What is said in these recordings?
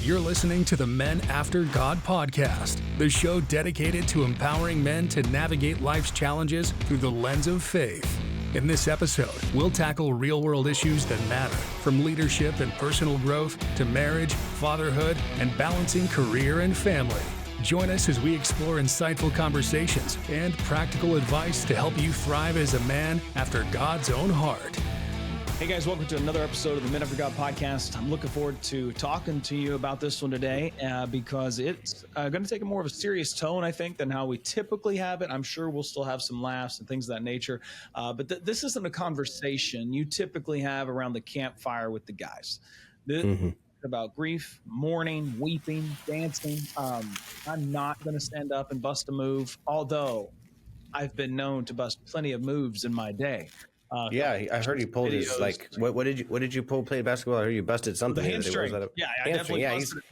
You're listening to the Men After God podcast, the show dedicated to empowering men to navigate life's challenges through the lens of faith. In this episode, we'll tackle real-world issues that matter, from leadership and personal growth to marriage, fatherhood, and balancing career and family. Join us as we explore insightful conversations and practical advice to help you thrive as a man after God's own heart. Hey guys, welcome to another episode of the Men After God podcast. I'm looking forward to talking to you about this one today because it's going to take a more of a serious tone, I think, than how we typically have it. I'm sure we'll still have some laughs and things of that nature, but this isn't a conversation you typically have around the campfire with the guys. About grief, mourning, weeping, dancing. I'm not going to stand up and bust a move, although I've been known to bust plenty of moves in my day. I heard you pulled his, like, what did you pull? Play basketball? I heard you busted something. The hamstring.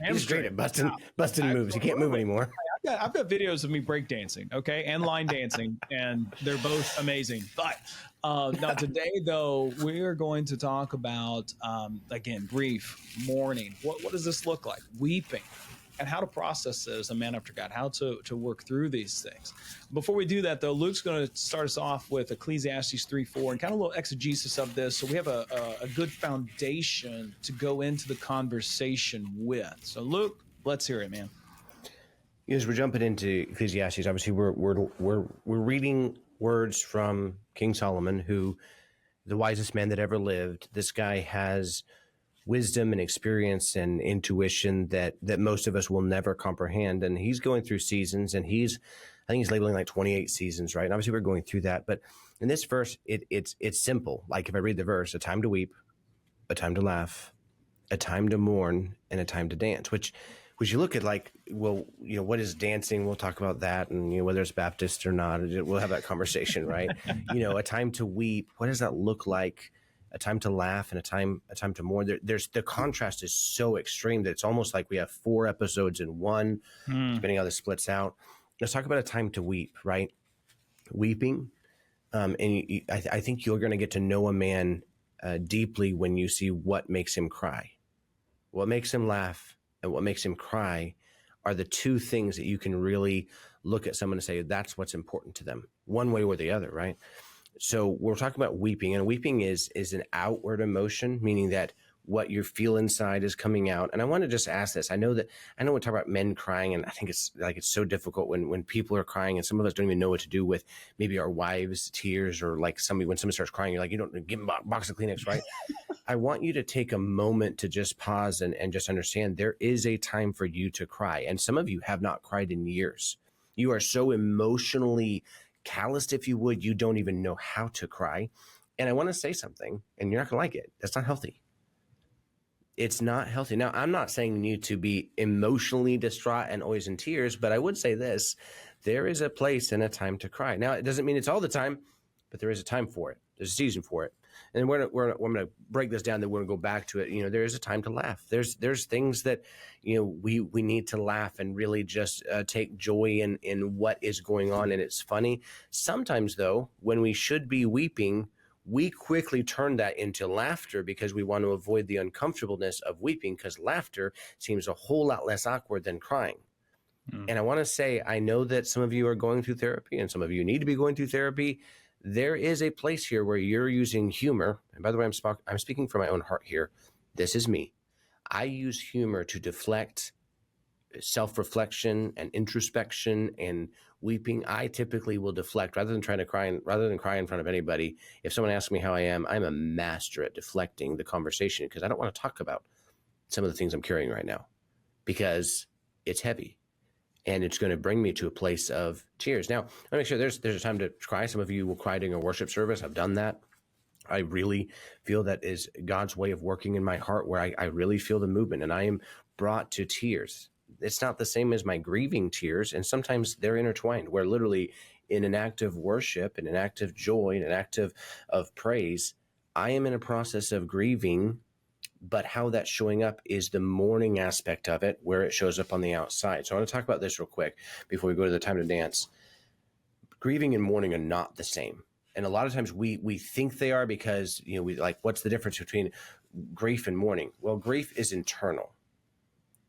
He's great at busting moves. He can't move anymore. I've got videos of me breakdancing, okay, and line dancing, and they're both amazing. But now today, though, we are going to talk about again, grief, mourning. What does this look like? Weeping. And how to process this as a man after God, how to work through these things. Before we do that, though, Luke's going to start us off with Ecclesiastes 3:4 and kind of a little exegesis of this, so we have a good foundation to go into the conversation with. So, Luke, let's hear it, man. As we're jumping into Ecclesiastes, obviously we're reading words from King Solomon, who the wisest man that ever lived. This guy has wisdom and experience and intuition that most of us will never comprehend. And he's going through seasons, and I think he's labeling like 28 seasons, right? And obviously we're going through that. But in this verse, it's simple. Like if I read the verse, a time to weep, a time to laugh, a time to mourn, and a time to dance, which you look at like, well, what is dancing? We'll talk about that. And, whether it's Baptist or not, we'll have that conversation, right? A time to weep. What does that look like? A time to laugh and a time to mourn. There's the contrast is so extreme that it's almost like we have 4 episodes in one, depending how this splits out. Let's talk about a time to weep, right? Weeping. I think you're going to get to know a man deeply when you see what makes him cry. What makes him laugh and what makes him cry are the two things that you can really look at someone and say, that's what's important to them, one way or the other, right? So we're talking about weeping, and weeping is an outward emotion, meaning that what you feel inside is coming out. And I want to just ask this. I know we talk about men crying, and I think it's so difficult when people are crying, and some of us don't even know what to do with maybe our wives' tears, or like when someone starts crying, you're like, you don't give them a box of Kleenex, right? I want you to take a moment to just pause and just understand there is a time for you to cry. And some of you have not cried in years. You are so emotionally calloused, if you would, you don't even know how to cry. And I want to say something, and you're not going to like it. That's not healthy. It's not healthy. Now, I'm not saying you to be emotionally distraught and always in tears, but I would say this: there is a place and a time to cry. Now, it doesn't mean it's all the time, but there is a time for it. There's a season for it. And we're going to break this down. Then we're going to go back to it. There is a time to laugh. There's things that we need to laugh and really just take joy in what is going on. And it's funny. Sometimes, though, when we should be weeping, we quickly turn that into laughter because we want to avoid the uncomfortableness of weeping, because laughter seems a whole lot less awkward than crying. And I want to say, I know that some of you are going through therapy, and some of you need to be going through therapy. There is a place here where you're using humor. And by the way, I'm speaking from my own heart here. This is me. I use humor to deflect self-reflection and introspection and weeping. I typically will deflect rather than cry in front of anybody. If someone asks me how I am, I'm a master at deflecting the conversation because I don't want to talk about some of the things I'm carrying right now because it's heavy. And it's going to bring me to a place of tears. Now, I want to make sure there's a time to cry. Some of you will cry during a worship service. I've done that. I really feel that is God's way of working in my heart, where I really feel the movement and I am brought to tears. It's not the same as my grieving tears. And sometimes they're intertwined, where literally in an act of worship, in an act of joy, in an act of praise, I am in a process of grieving. But how that's showing up is the mourning aspect of it, where it shows up on the outside. So I want to talk about this real quick before we go to the time to dance. Grieving and mourning are not the same. And a lot of times we think they are because, we like, what's the difference between grief and mourning? Well, grief is internal.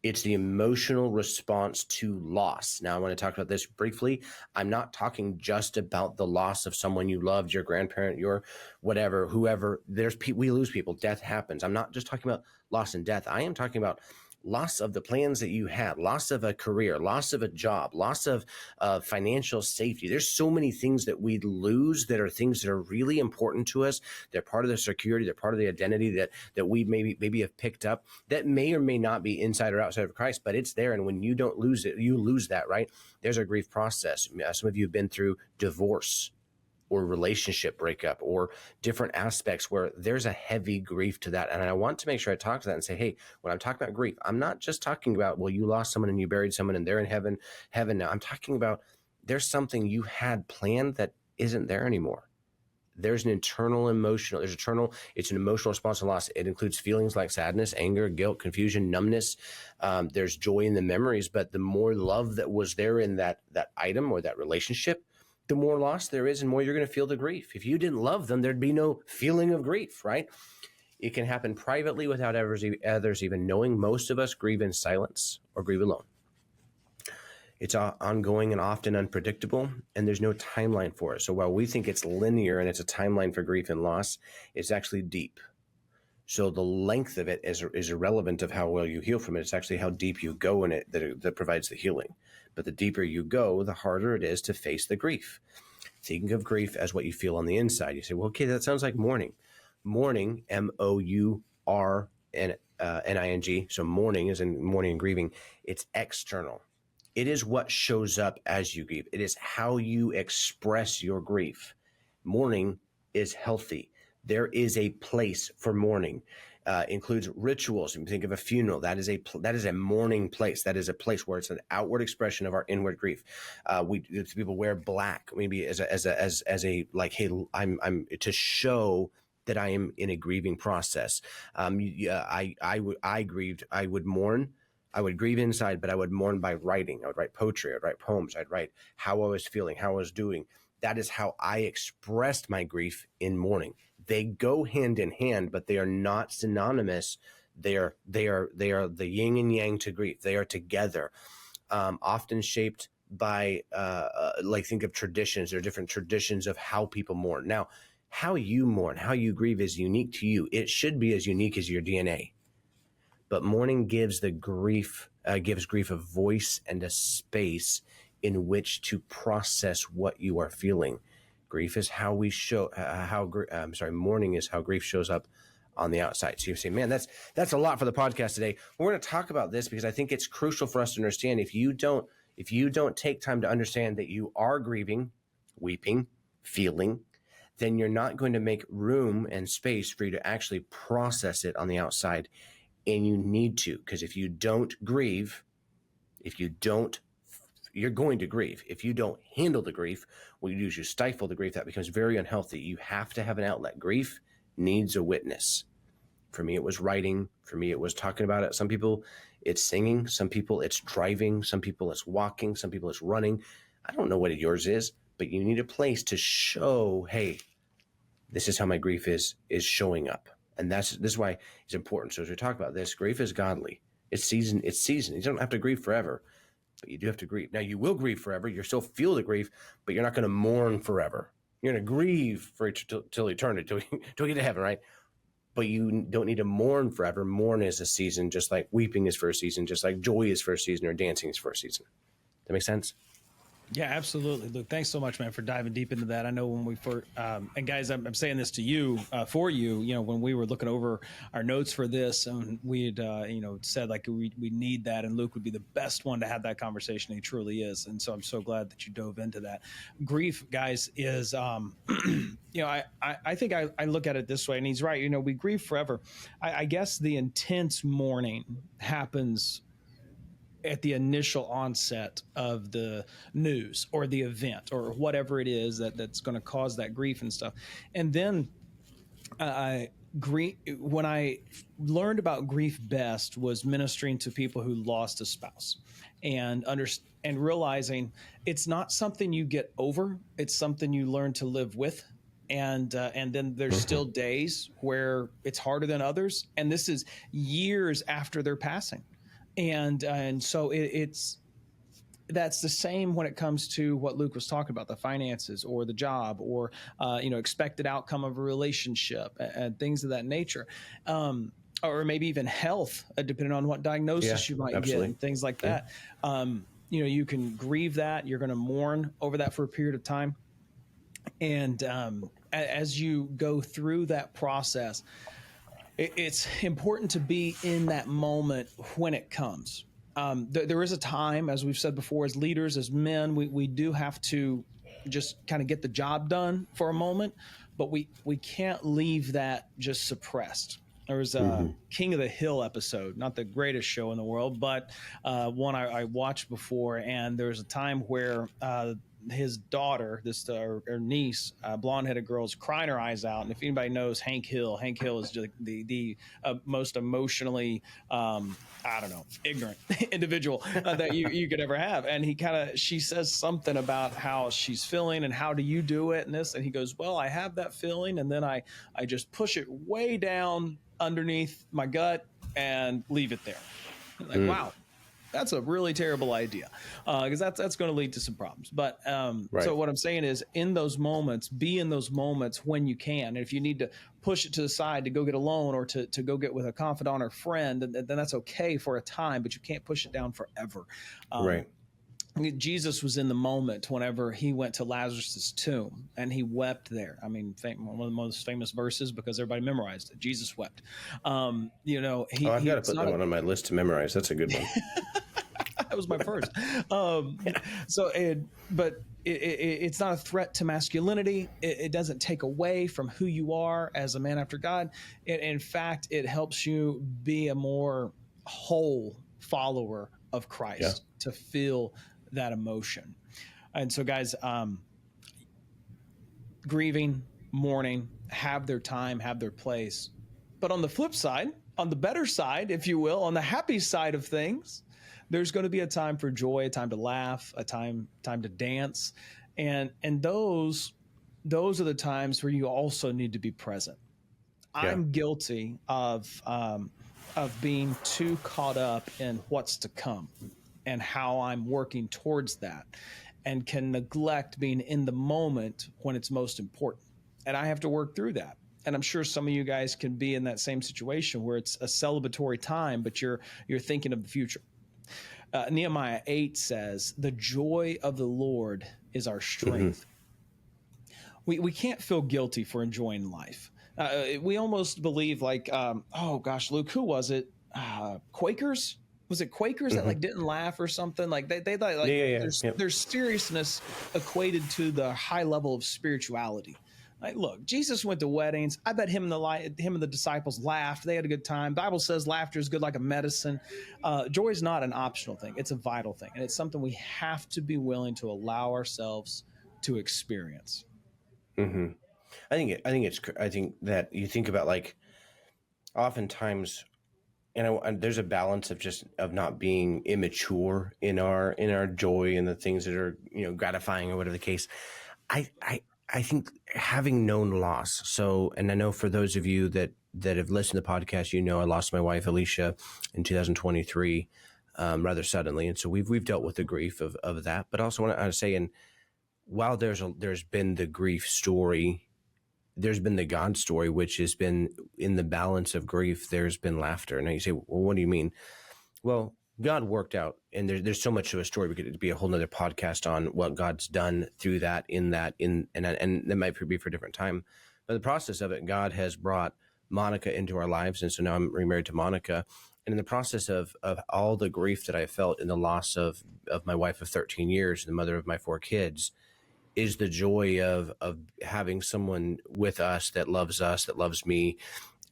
It's the emotional response to loss. Now, I want to talk about this briefly. I'm not talking just about the loss of someone you loved, your grandparent, your whatever, whoever. We lose people. Death happens. I'm not just talking about loss and death. I am talking about loss of the plans that you had, loss of a career, loss of a job, loss of financial safety. There's so many things that we lose that are things that are really important to us. They're part of the security. They're part of the identity that we maybe have picked up that may or may not be inside or outside of Christ, but it's there. And when you don't lose it, you lose that, right? There's a grief process. Some of you have been through divorce or relationship breakup or different aspects where there's a heavy grief to that. And I want to make sure I talk to that and say, hey, when I'm talking about grief, I'm not just talking about, well, you lost someone and you buried someone and they're in heaven now. I'm talking about there's something you had planned that isn't there anymore. There's an it's an emotional response to loss. It includes feelings like sadness, anger, guilt, confusion, numbness. There's joy in the memories, but the more love that was there in that item or that relationship, the more loss there is and more you're going to feel the grief. If you didn't love them, there'd be no feeling of grief, right? It can happen privately without others even knowing. Most of us grieve in silence or grieve alone. It's ongoing and often unpredictable, and there's no timeline for it. So while we think it's linear and it's a timeline for grief and loss, it's actually deep. So the length of it is irrelevant of how well you heal from it. It's actually how deep you go in it that provides the healing. But the deeper you go, the harder it is to face the grief. Thinking of grief as what you feel on the inside. You say, well, okay, that sounds like mourning. Mourning, MOURNING. So mourning is in mourning and grieving. It's external. It is what shows up as you grieve. It is how you express your grief. Mourning is healthy. There is a place for mourning. Includes rituals. If you think of a funeral, that is a mourning place. That is a place where it's an outward expression of our inward grief. People wear black, maybe as a like, hey, I'm to show that I am in a grieving process. I grieved. I would mourn. I would grieve inside, but I would mourn by writing. I would write poetry. I'd write poems. I'd write how I was feeling, how I was doing. That is how I expressed my grief in mourning. They go hand in hand, but they are not synonymous. They are the yin and yang to grief. They are together, often shaped by like think of traditions. There are different traditions of how people mourn. Now, how you mourn, how you grieve is unique to you. It should be as unique as your DNA. But mourning gives grief a voice and a space in which to process what you are feeling. Grief is how we show mourning is how grief shows up on the outside. So you say, man, that's a lot for the podcast today. We're going to talk about this because I think it's crucial for us to understand. If you don't take time to understand that you are grieving, weeping, feeling, then you're not going to make room and space for you to actually process it on the outside. And you need to, because if you don't grieve, you're going to grieve. If you don't handle the grief, what you do is you stifle the grief. That becomes very unhealthy. You have to have an outlet. Grief needs a witness. For me, it was writing. For me, it was talking about it. Some people, it's singing. Some people, it's driving. Some people, it's walking. Some people, it's running. I don't know what yours is, but you need a place to show, hey, this is how my grief is showing up. And this is why it's important. So as we talk about this, grief is godly. It's season. You don't have to grieve forever, but you do have to grieve. Now, you will grieve forever. You still feel the grief, but you're not going to mourn forever. You're going to grieve till eternity, till we get to heaven, right? But you don't need to mourn forever. Mourn is a season, just like weeping is for a season, just like joy is for a season or dancing is for a season. That make sense? Yeah, absolutely. Luke, thanks so much, man, for diving deep into that. I know when we first, and guys, I'm saying this to you, for you, when we were looking over our notes for this, and we had, said like we need that, and Luke would be the best one to have that conversation. He truly is. And so I'm so glad that you dove into that. Grief, guys, is, I think I look at it this way, and he's right. We grieve forever. I guess the intense mourning happens at the initial onset of the news or the event or whatever it is that's going to cause that grief and stuff. And then when I learned about grief best was ministering to people who lost a spouse and realizing it's not something you get over. It's something you learn to live with. And then there's still days where it's harder than others. And this is years after their passing. And so that's the same when it comes to what Luke was talking about, the finances or the job or, expected outcome of a relationship and things of that nature. Or maybe even health, depending on what diagnosis you might absolutely. get and things like that. You can grieve that. You're going to mourn over that for a period of time. And as you go through that process, it's important to be in that moment when it comes. There is a time, as we've said before, as leaders, as men, we do have to just kind of get the job done for a moment, but we can't leave that just suppressed. There was a King of the Hill episode, not the greatest show in the world, but one I watched before. And there was a time where his daughter, her niece, blonde-headed girl, is crying her eyes out. And if anybody knows Hank Hill is just the most emotionally, ignorant individual that you could ever have. And she says something about how she's feeling and how do you do it and this. And he goes, well, I have that feeling. And then I just push it way down underneath my gut and leave it there. Like, wow, that's a really terrible idea, because that's going to lead to some problems. But so what I'm saying is, in those moments, be in those moments when you can. And if you need to push it to the side to go get a loan or to go get with a confidant or friend, then that's okay for a time, but you can't push it down forever. Right. Jesus was in the moment whenever he went to Lazarus's tomb and he wept there. I mean, one of the most famous verses because everybody memorized it. Jesus wept. I've got to put that one on my list to memorize. That's a good one. That was my first. But it's not a threat to masculinity. It doesn't take away from who you are as a man after God. In fact, it helps you be a more whole follower of Christ to feel that emotion. And so, guys, grieving, mourning, have their time, have their place. But on the flip side, on the better side, if you will, on the happy side of things, there's going to be a time for joy, a time to laugh, a time to dance. And those are the times where you also need to be present. Yeah. I'm guilty of being too caught up in what's to come and how I'm working towards that, and can neglect being in the moment when it's most important. And I have to work through that. And I'm sure some of you guys can be in that same situation where it's a celebratory time, but you're thinking of the future. Nehemiah 8 says, the joy of the Lord is our strength. We can't feel guilty for enjoying life. We almost believe like, Luke, who was it? Quakers? Was it Quakers that didn't laugh or something? Like they thought there's seriousness equated to the high level of spirituality. Like, look, Jesus went to weddings. I bet him and the disciples laughed. They had a good time. Bible says laughter is good like a medicine. Joy is not an optional thing. It's a vital thing. And it's something we have to be willing to allow ourselves to experience. I think that you think about, like, oftentimes, there's a balance of not being immature in our joy and the things that are, gratifying or whatever the case. I think having known loss. So, and I know for those of you that have listened to the podcast, I lost my wife, Alicia, in 2023, rather suddenly. And so we've dealt with the grief of that, but also want to say, and while there's been the grief story, there's been the God story, which has been in the balance of grief. There's been laughter. Now you say, well, what do you mean? Well, God worked out, and there's so much to a story. We could be a whole nother podcast on what God's done through that, and that might be for a different time. But the process of it, God has brought Monica into our lives. And so now I'm remarried to Monica. And in the process of all the grief that I felt in the loss of my wife of 13 years, the mother of my 4 kids, is the joy of having someone with us, that loves me.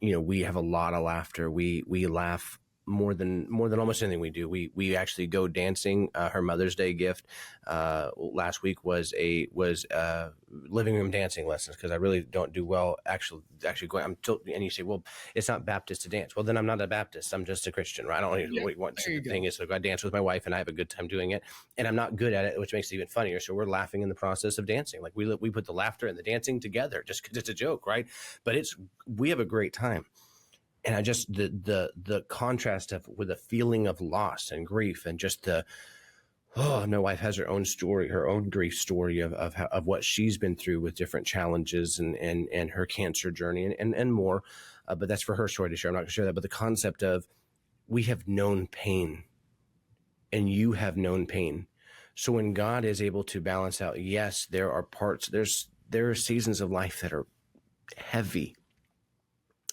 We have a lot of laughter. We laugh more than almost anything we do. We actually go dancing. Her Mother's Day gift last week was living room dancing lessons, because I really don't do well actually going. And you say, well, it's not Baptist to dance. Well, then I'm not a Baptist. I'm just a Christian, right? I don't know what the thing is. So I dance with my wife, and I have a good time doing it, and I'm not good at it, which makes it even funnier. So we're laughing in the process of dancing. Like we put the laughter and the dancing together just because it's a joke, right? But we have a great time. And I just, the contrast of with a feeling of loss and grief, and just my wife has her own story, her own grief story of what she's been through with different challenges and her cancer journey and more. But that's for her story to share. I'm not going to share that. But the concept of, we have known pain, and you have known pain. So when God is able to balance out, yes, there are parts, there are seasons of life that are heavy,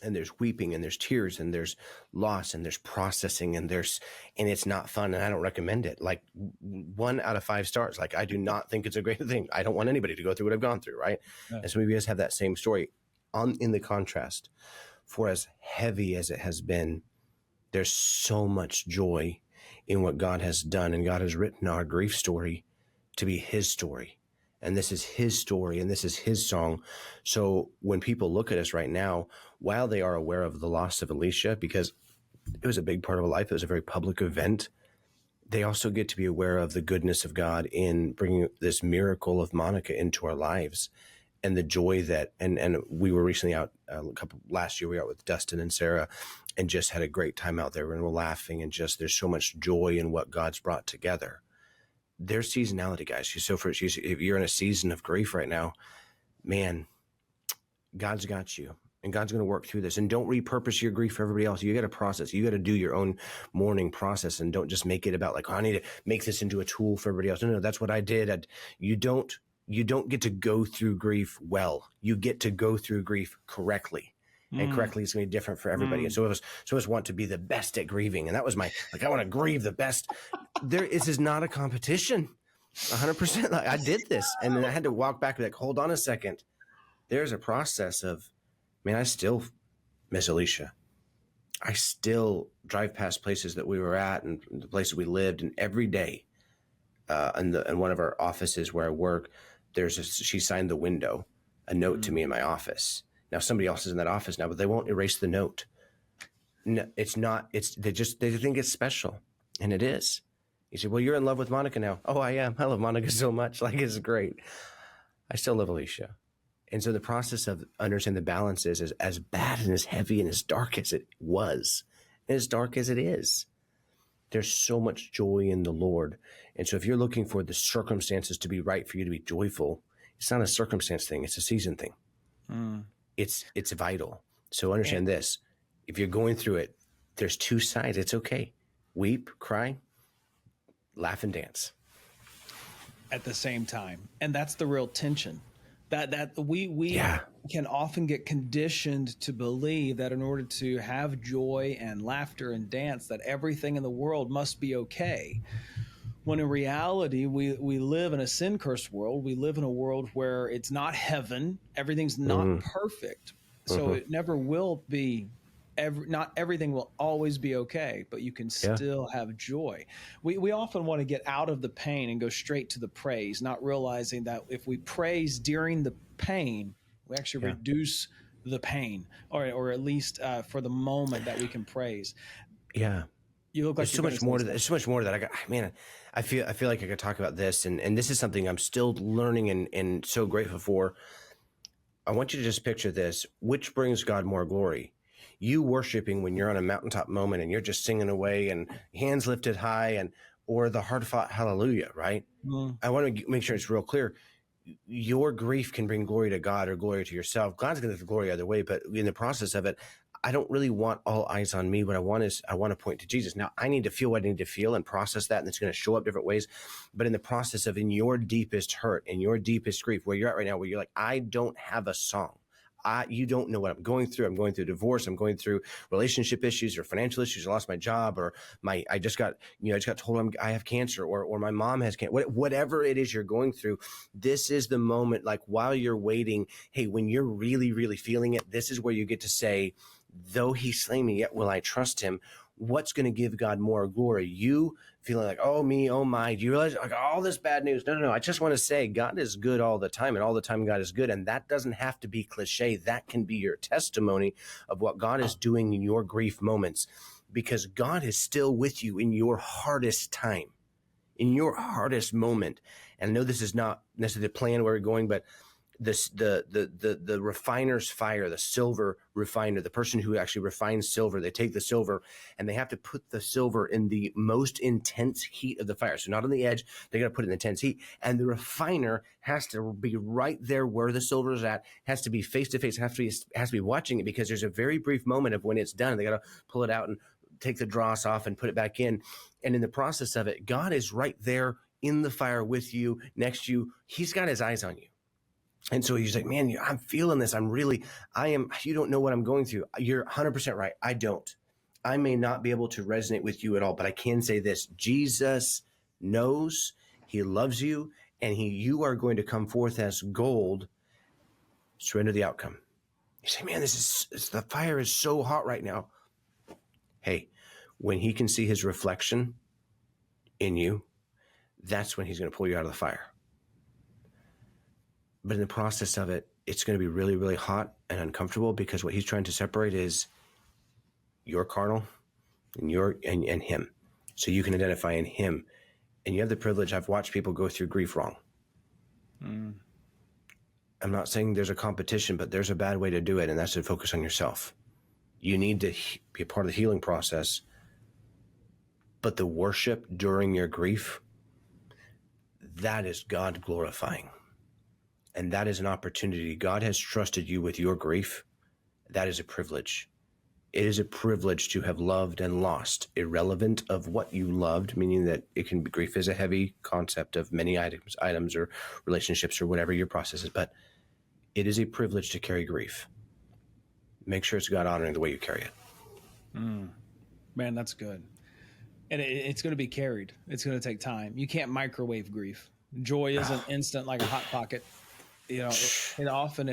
and there's weeping, and there's tears, and there's loss, and there's processing, and it's not fun. And I don't recommend it. Like 1 out of 5 stars. Like, I do not think it's a great thing. I don't want anybody to go through what I've gone through. Right. Yeah. And so maybe you guys have that same story in the contrast. For as heavy as it has been, there's so much joy in what God has done, and God has written our grief story to be his story. And this is his story, and this is his song. So when people look at us right now, while they are aware of the loss of Alicia, because it was a big part of her life, it was a very public event, they also get to be aware of the goodness of God in bringing this miracle of Monica into our lives, and the joy that, and we were recently out last year, we were out with Dustin and Sarah, and just had a great time out there, and we're laughing, and just, there's so much joy in what God's brought together. There's seasonality, guys. If you're in a season of grief right now, man, God's got you, and God's going to work through this. And don't repurpose your grief for everybody else. You got to process. You got to do your own mourning process, and don't just make it about like, oh, I need to make this into a tool for everybody else. No, that's what I did. You don't get to go through grief well. You get to go through grief correctly. And correctly, it's going to be different for everybody. And so of us want to be the best at grieving. And that was I want to grieve the best. This is not a competition. 100%. Like, I did this. And then I had to walk back and be like, hold on a second. There's a process of, man, I still miss Alicia. I still drive past places that we were at and the places we lived. And every day in one of our offices where I work, she signed the window, a note to me in my office. Now somebody else is in that office now, but they won't erase the note. No, it's not. They think it's special, and it is. You say, well, you're in love with Monica now. Oh, I am. I love Monica so much. Like, it's great. I still love Alicia. And so the process of understanding the balance is as bad and as heavy and as dark as it was, and as dark as it is, there's so much joy in the Lord. And so if you're looking for the circumstances to be right for you to be joyful, it's not a circumstance thing. It's a season thing. It's vital. So understand this. If you're going through it, there's 2 sides. It's okay. Weep, cry, laugh, and dance at the same time. And that's the real tension. That we can often get conditioned to believe that in order to have joy and laughter and dance, that everything in the world must be okay. When in reality, we live in a sin-cursed world. We live in a world where it's not heaven. Everything's not perfect. So it never will be, not everything will always be okay, but you can still have joy. We often want to get out of the pain and go straight to the praise, not realizing that if we praise during the pain, we actually reduce the pain, or at least for the moment that we can praise. Yeah. You look like there's so much more to that. There's so much more to that. I feel like I could talk about this, and this is something I'm still learning and so grateful for. I want you to just picture this. Which brings God more glory? You worshiping when you're on a mountaintop moment and you're just singing away and hands lifted high, or the hard fought hallelujah, right? I want to make sure it's real clear. Your grief can bring glory to God or glory to yourself. God's going to get the glory either way, but in the process of it, I don't really want all eyes on me. What I want is I want to point to Jesus. Now, I need to feel what I need to feel and process that, and it's going to show up different ways. But in the process of, in your deepest hurt, in your deepest grief, where you're at right now, where you're like, I don't have a song. You don't know what I'm going through. I'm going through divorce. I'm going through relationship issues or financial issues. I lost my job, or I just got told I have cancer, or my mom has cancer. Whatever it is you're going through, this is the moment, like while you're waiting, hey, when you're really, really feeling it, this is where you get to say, though he slay me, yet will I trust him. What's going to give God more glory? You feeling like, oh me, oh my, do you realize like all this bad news? No. I just want to say God is good all the time, and all the time God is good. And that doesn't have to be cliche. That can be your testimony of what God is doing in your grief moments, because God is still with you in your hardest time, in your hardest moment. And I know this is not necessarily the plan where we're going, but the refiner's fire, the silver refiner, the person who actually refines silver, they take the silver and they have to put the silver in the most intense heat of the fire. So not on the edge, they got to put it in intense heat. And the refiner has to be right there where the silver is at, has to be face to face, has to be watching it, because there's a very brief moment of when it's done. They got to pull it out and take the dross off and put it back in. And in the process of it, God is right there in the fire with you, next to you. He's got his eyes on you. And so he's like, man, I'm feeling this. You don't know what I'm going through. You're 100% right. I don't. I may not be able to resonate with you at all, but I can say this: Jesus knows, he loves you, and you are going to come forth as gold. Surrender the outcome. You say, man, the fire is so hot right now. Hey, when he can see his reflection in you, that's when he's going to pull you out of the fire. But in the process of it, it's going to be really, really hot and uncomfortable, because what he's trying to separate is your carnal and and him. So you can identify in him. And you have the privilege. I've watched people go through grief wrong. I'm not saying there's a competition, but there's a bad way to do it, and that's to focus on yourself. You need to be a part of the healing process. But the worship during your grief, that is God glorifying. And that is an opportunity. God has trusted you with your grief. That is a privilege. It is a privilege to have loved and lost, irrelevant of what you loved, meaning that grief is a heavy concept of many items or relationships or whatever your process is, but it is a privilege to carry grief. Make sure it's God honoring the way you carry it. Man, that's good. And it's going to be carried. It's going to take time. You can't microwave grief. Joy isn't instant like a Hot Pocket. It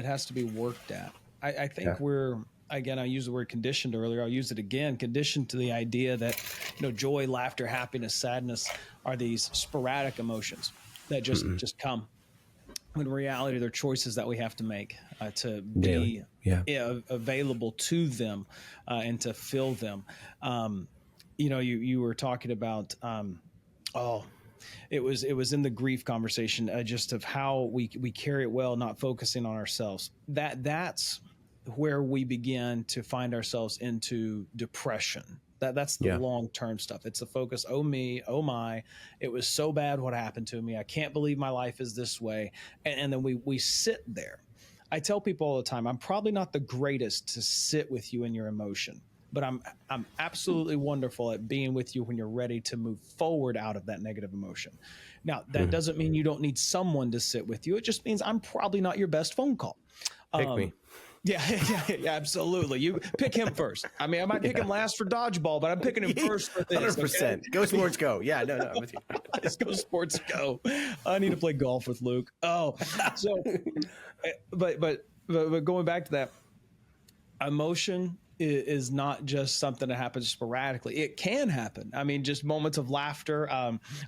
has to be worked at. I think we're, again, I used the word conditioned earlier. I'll use it again. Conditioned to the idea that, joy, laughter, happiness, sadness are these sporadic emotions that just come. When in reality, they're choices that we have to make to be available to them and to fill them. You were talking about, it was in the grief conversation, just of how we carry it well, not focusing on ourselves. That's where we begin to find ourselves into depression. That's the long-term stuff. It's the focus. Oh me, oh my, it was so bad what happened to me. I can't believe my life is this way. And then we sit there. I tell people all the time, I'm probably not the greatest to sit with you in your emotion, but I'm absolutely wonderful at being with you when you're ready to move forward out of that negative emotion. Now, that doesn't mean you don't need someone to sit with you. It just means I'm probably not your best phone call. Pick me. Yeah, absolutely. You pick him first. I mean, I might pick him last for dodgeball, but I'm picking him first for this. 100%. Okay? Go sports, go. Yeah, no, I'm with you. Let's go sports, go. I need to play golf with Luke. Oh, so, but going back to that, emotion is not just something that happens sporadically. It can happen. I mean, just moments of laughter.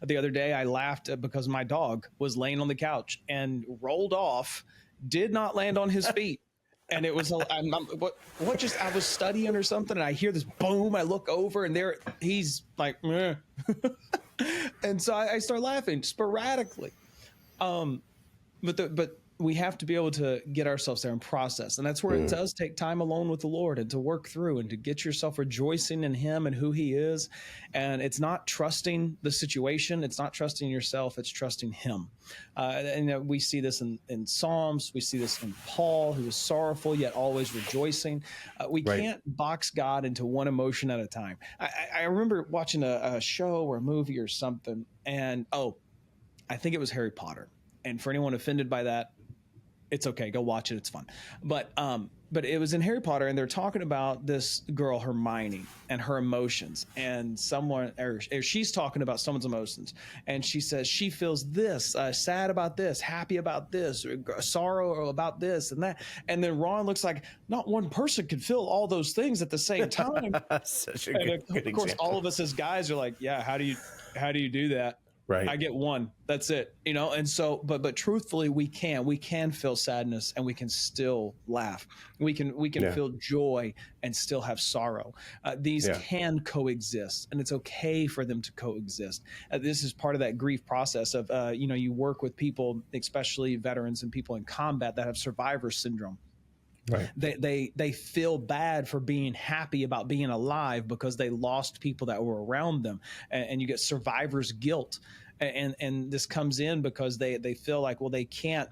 The other day I laughed because my dog was laying on the couch and rolled off, did not land on his feet. And it was, I was studying or something, and I hear this boom. I look over, and there he's like, meh. And so I start laughing sporadically. But we have to be able to get ourselves there and process. And that's where it does take time alone with the Lord and to work through and to get yourself rejoicing in him and who he is. And it's not trusting the situation. It's not trusting yourself. It's trusting him. And we see this in Psalms. We see this in Paul, who is sorrowful yet always rejoicing. We can't box God into one emotion at a time. I remember watching a show or a movie or something, and I think it was Harry Potter. And for anyone offended by that, it's okay. Go watch it. It's fun. But it was in Harry Potter, and they're talking about this girl, Hermione, and her emotions. And she's talking about someone's emotions. And she says she feels this, sad about this, happy about this, sorrow about this and that. And then Ron looks like not one person could feel all those things at the same time. Such a good of course, example. all of us as guys are like, yeah, how do you do that? Right. I get one. That's it. And so, but truthfully, we can feel sadness and we can still laugh. We can feel joy and still have sorrow. These can coexist, and it's okay for them to coexist. This is part of that grief process of, you work with people, especially veterans and people in combat that have survivor syndrome. Right. They feel bad for being happy about being alive because they lost people that were around them, and you get survivor's guilt. And this comes in because they feel like, well, they can't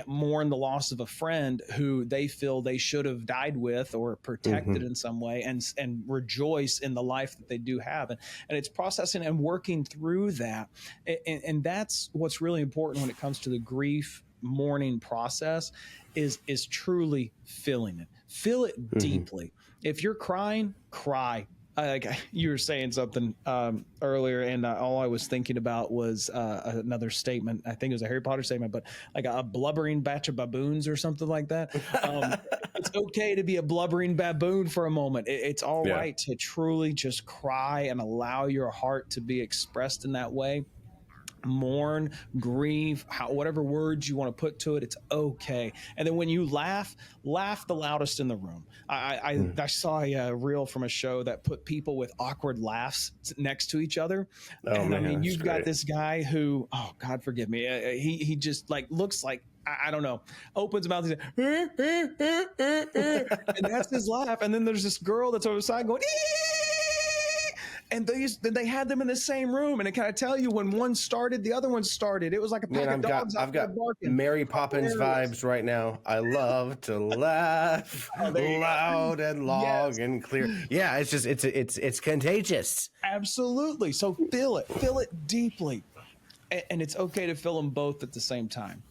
mourn the loss of a friend who they feel they should have died with or protected in some way, and rejoice in the life that they do have. And it's processing and working through that. And that's what's really important when it comes to the grief mourning process is truly feeling it. Feel it deeply. If you're crying, cry. Like you were saying something earlier, and all I was thinking about was another statement. I think it was a Harry Potter statement, but like a blubbering batch of baboons or something like that. It's okay to be a blubbering baboon for a moment. It's all right to truly just cry and allow your heart to be expressed in that way. Mourn, grieve, whatever words you want to put to it, it's okay. And then when you laugh the loudest in the room. I saw a reel from a show that put people with awkward laughs next to each other. And I mean, you've got this guy who, oh God, forgive me. He just like looks like, I don't know, opens his mouth and that's his laugh. And then there's this girl that's on the side going, and they had them in the same room, and it kind of tell you when one started, the other one started. It was like a pack of dogs. I've got barking. Mary Poppins vibes right now. I love to laugh loud and long and clear. Yeah, it's just it's contagious. Absolutely. So feel it deeply, and it's okay to feel them both at the same time.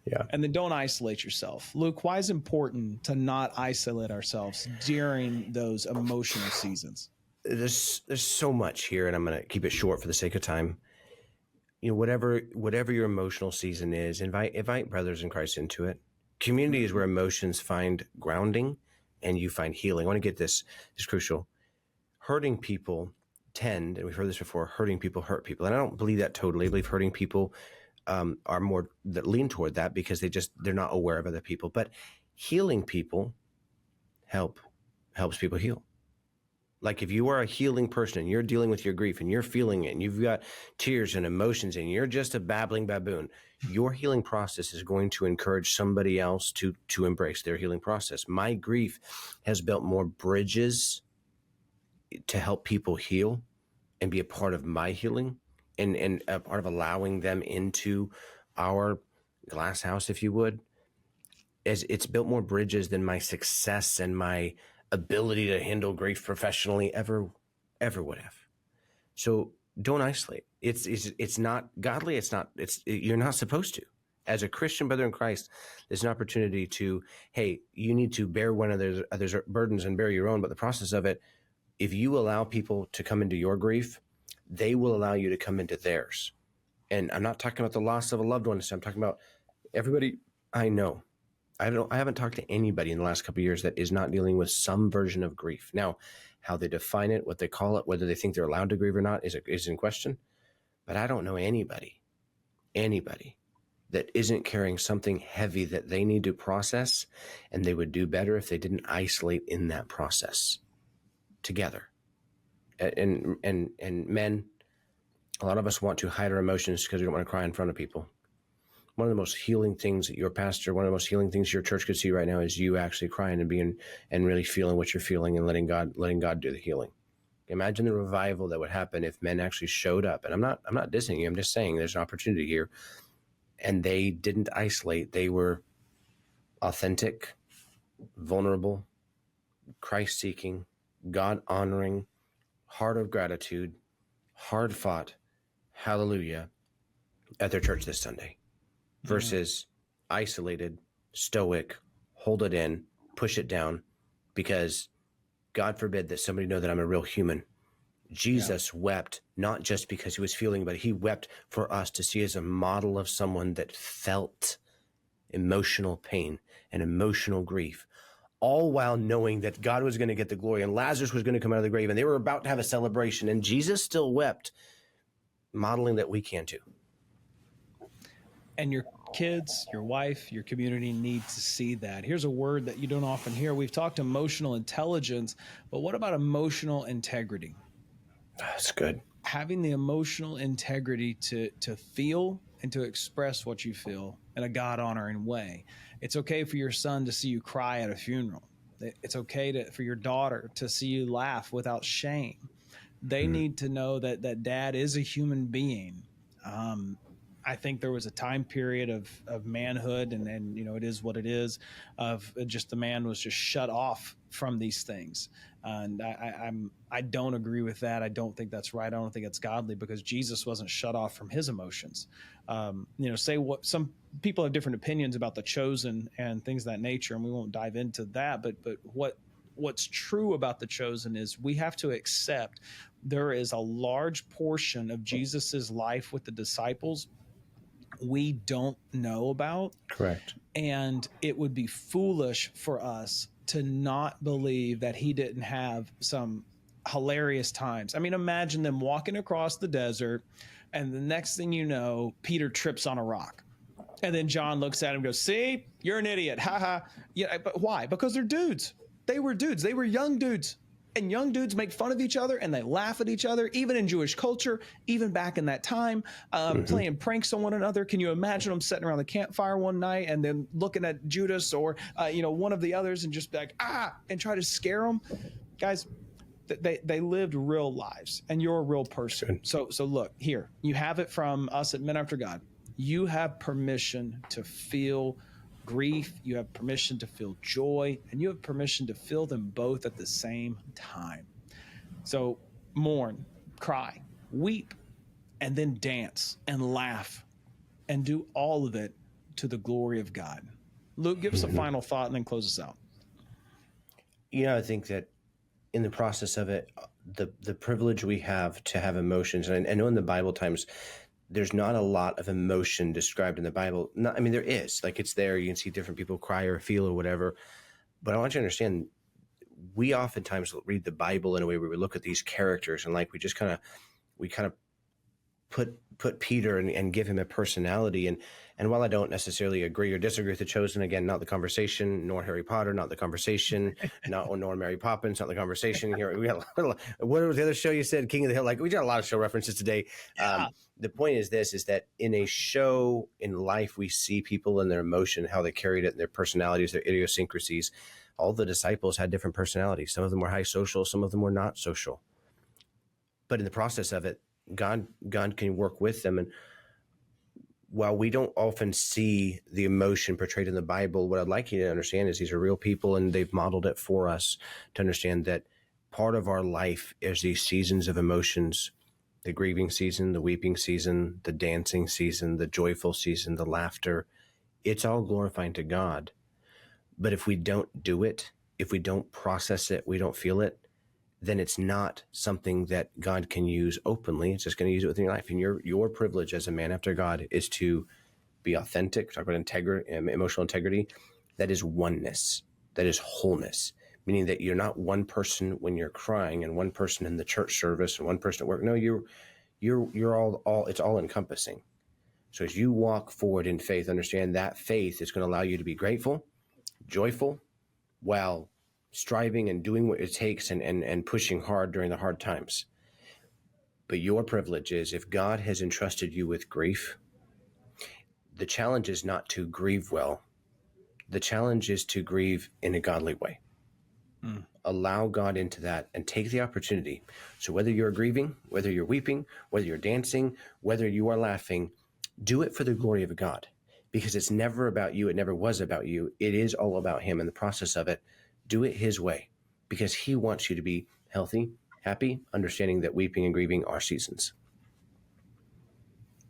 Yeah. And then don't isolate yourself. Luke, why is it important to not isolate ourselves during those emotional seasons? There's so much here, and I'm going to keep it short for the sake of time. Whatever your emotional season is, invite brothers in Christ into it. Community is where emotions find grounding and you find healing. I want to get this is crucial. Hurting people and we've heard this before, hurting people hurt people. And I don't believe that totally. I believe hurting people are more that lean toward that because they're not aware of other people. But healing people helps people heal. Like if you are a healing person and you're dealing with your grief and you're feeling it and you've got tears and emotions and you're just a babbling baboon, your healing process is going to encourage somebody else to embrace their healing process. My grief has built more bridges to help people heal and be a part of my healing and a part of allowing them into our glass house, if you would, as it's built more bridges than my success and my ability to handle grief professionally ever would have. So don't isolate. It's not godly. You're not supposed to. As a Christian brother in Christ, there's an opportunity to, hey, you need to bear one of others' burdens and bear your own. But the process of it, if you allow people to come into your grief, they will allow you to come into theirs. And I'm not talking about the loss of a loved one. I'm talking about everybody I know. I haven't talked to anybody in the last couple of years that is not dealing with some version of grief. Now, how they define it, what they call it, whether they think they're allowed to grieve or not is in question. But I don't know anybody that isn't carrying something heavy that they need to process, and they would do better if they didn't isolate in that process together. And men, a lot of us want to hide our emotions because we don't want to cry in front of people. One of the most healing things that your pastor, one of the most healing things your church could see right now is you actually crying and being and really feeling what you're feeling and letting God do the healing. Imagine the revival that would happen if men actually showed up. And I'm not dissing you. I'm just saying there's an opportunity here. And they didn't isolate. They were authentic, vulnerable, Christ-seeking, God-honoring, heart of gratitude, hard-fought, hallelujah, at their church this Sunday. Versus isolated, stoic, hold it in, push it down, because God forbid that somebody know that I'm a real human. Jesus wept, not just because he was feeling, but he wept for us to see as a model of someone that felt emotional pain and emotional grief, all while knowing that God was going to get the glory and Lazarus was going to come out of the grave and they were about to have a celebration and Jesus still wept modeling that we can too. And your kids, your wife, your community needs to see that. Here's a word that you don't often hear. We've talked emotional intelligence, but what about emotional integrity? That's good. Having the emotional integrity to feel and to express what you feel in a God-honoring way. It's okay for your son to see you cry at a funeral. It's okay for your daughter to see you laugh without shame. They need to know that dad is a human being. I think there was a time period of manhood, and it is what it is, of just the man was just shut off from these things. And I don't agree with that. I don't think that's right. I don't think it's godly, because Jesus wasn't shut off from his emotions. Say what some people have different opinions about the chosen and things of that nature, and we won't dive into that. But what's true about the chosen is we have to accept there is a large portion of Jesus's life with the disciples we don't know about. Correct. And it would be foolish for us to not believe that he didn't have some hilarious times. I mean, imagine them walking across the desert, and the next thing you know, Peter trips on a rock. And then John looks at him and goes, "See, you're an idiot. Ha ha." Yeah, but why? Because they're dudes. They were dudes. They were young dudes. And young dudes make fun of each other and they laugh at each other, even in Jewish culture, even back in that time, playing pranks on one another. Can you imagine them sitting around the campfire one night and then looking at Judas or, one of the others and just be like, and try to scare them? Guys, they lived real lives, and you're a real person. So look, here, you have it from us at Men After God. You have permission to feel grief, you have permission to feel joy, and you have permission to feel them both at the same time. So mourn, cry, weep, and then dance and laugh and do all of it to the glory of God. Luke, give us a final thought and then close us out. I think that in the process of it, the privilege we have to have emotions, and I know in the Bible times, there's not a lot of emotion described in the Bible. There is, like, it's there. You can see different people cry or feel or whatever. But I want you to understand, we oftentimes read the Bible in a way where we look at these characters and like we kind of put Peter and give him a personality. And while I don't necessarily agree or disagree with the chosen, again, not the conversation, nor Harry Potter, not the conversation, nor Mary Poppins, not the conversation. Here we got what was the other show you said? King of the Hill. Like, we got a lot of show references today. Yeah. The point is that in a show, in life, we see people and their emotion, how they carried it, and their personalities, their idiosyncrasies. All the disciples had different personalities. Some of them were high social, some of them were not social. But in the process of it, God can work with them. And while we don't often see the emotion portrayed in the Bible, what I'd like you to understand is these are real people, and they've modeled it for us to understand that part of our life is these seasons of emotions: the grieving season, the weeping season, the dancing season, the joyful season, the laughter. It's all glorifying to God. But if we don't do it, if we don't process it, we don't feel it, then it's not something that God can use openly. It's just going to use it within your life. And your privilege as a man after God is to be authentic. Talk about emotional integrity. That is oneness. That is wholeness. Meaning that you're not one person when you're crying and one person in the church service and one person at work. No, you're all it's all encompassing. So as you walk forward in faith, understand that faith is going to allow you to be grateful, joyful, while striving and doing what it takes and pushing hard during the hard times. But your privilege is, if God has entrusted you with grief, the challenge is not to grieve well. The challenge is to grieve in a godly way. Allow God into that and take the opportunity. So whether you're grieving, whether you're weeping, whether you're dancing, whether you are laughing, do it for the glory of God, because it's never about you. It never was about you. It is all about him. In the process of it, do it his way, because he wants you to be healthy, happy, understanding that weeping and grieving are seasons.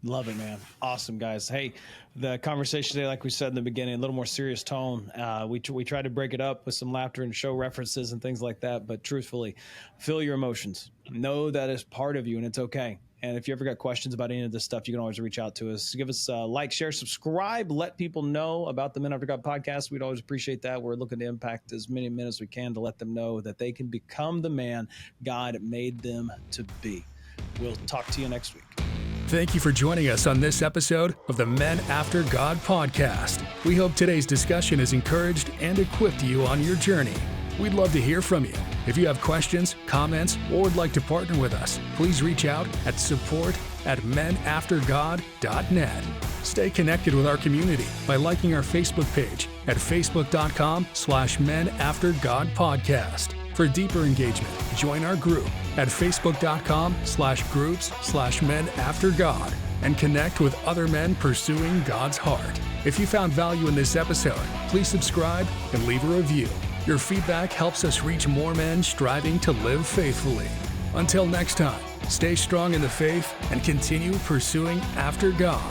Love it, man. Awesome, guys. Hey, the conversation today, like we said in the beginning, a little more serious tone. We try to break it up with some laughter and show references and things like that. But truthfully, feel your emotions. Know that is part of you, and it's okay. And if you ever got questions about any of this stuff, you can always reach out to us. Give us a like, share, subscribe. Let people know about the Men After God podcast. We'd always appreciate that. We're looking to impact as many men as we can to let them know that they can become the man God made them to be. We'll talk to you next week. Thank you for joining us on this episode of the Men After God podcast. We hope today's discussion has encouraged and equipped you on your journey. We'd love to hear from you. If you have questions, comments, or would like to partner with us, please reach out at support@menaftergod.net. Stay connected with our community by liking our Facebook page at facebook.com/menaftergodpodcast. For deeper engagement, join our group at facebook.com/groups/menaftergod and connect with other men pursuing God's heart. If you found value in this episode, please subscribe and leave a review. Your feedback helps us reach more men striving to live faithfully. Until next time, stay strong in the faith and continue pursuing after God.